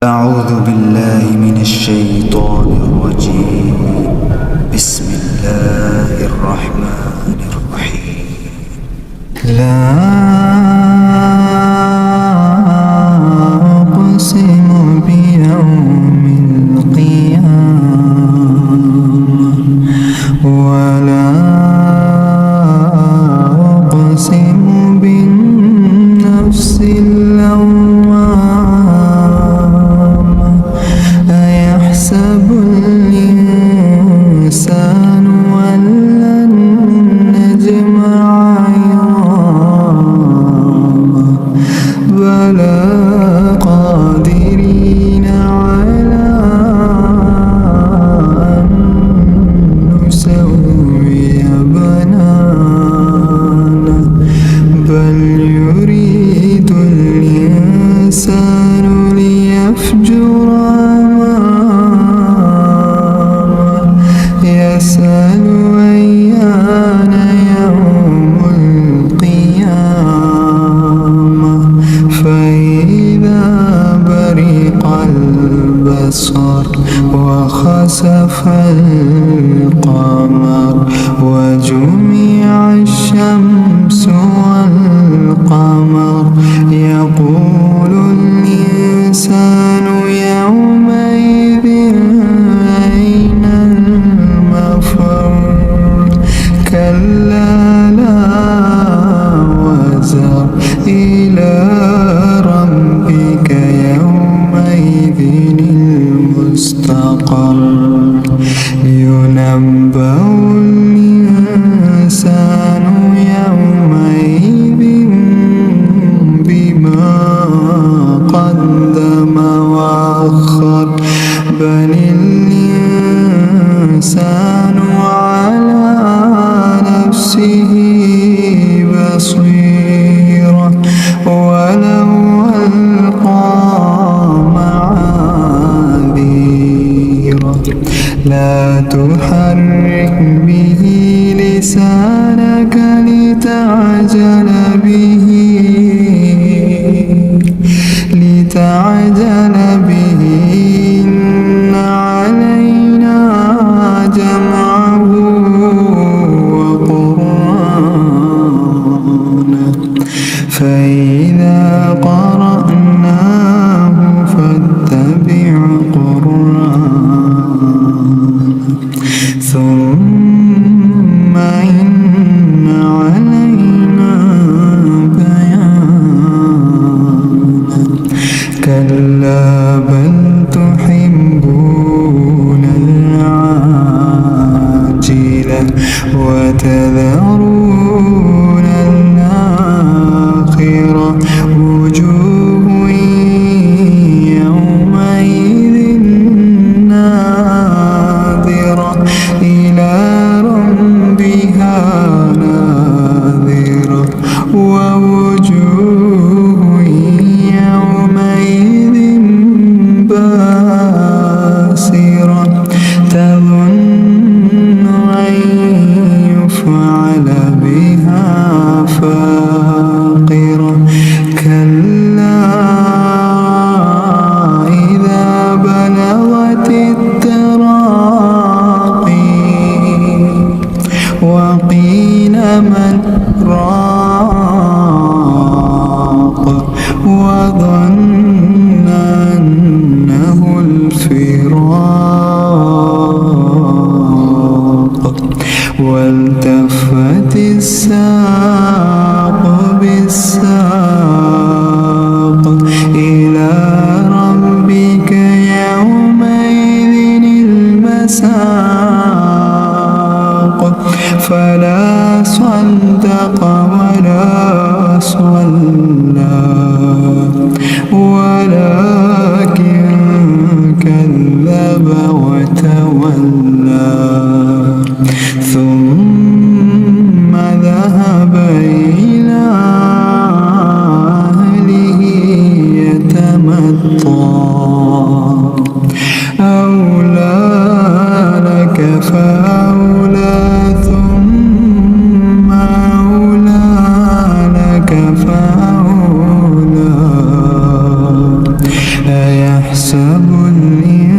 أعوذ بالله من الشيطان الرجيم. بسم الله الرحمن الرحيم. لا أقسم بيوم القيامة ولا أقسم بالنفس اللوامة. أيحسب الإنسان أن لن نجمع عظامه بلى قادرين على أن نسوي بنانه بل يريد الإنسان ليفجر أمامه يسأل أيان يوم القيامة فإذا برق البصر وخسف القمر وجمع الشمس والقمر يقول الإنسان يومئذ أين المفر كلا لا وزر إلى ربك يومئذ المستقر ينبأ الإنسان يومئذ بما قدم وأخر بل الإنسان على نفسه بصيرة ولو ألقى معاذيره لا تحرك به لسانك لتعجل به إن علينا جمعه وقرآنه فإذا قرأناه فاتبع قرآنه ثم إن علينا بيانه كلا بل تحبون العاجلة وتذرون الآخرة وجوه يومئذ ناظرة إلى ربها ناظرة ووجوه يومئذ باسرة تظن أن يفعل بها فاقرة كلا إذا بلغت التراقي وقيل من راق وظن أنه الفراق والتفت الساق بالساق إلى ربك يومئذ المساق فلا صدق ولا صلى ولكن كذب وتولى ثم ذهب إلى أهله يتمطى أولى لك فأولى ثم أولى لك فأولى يحسب الإنسان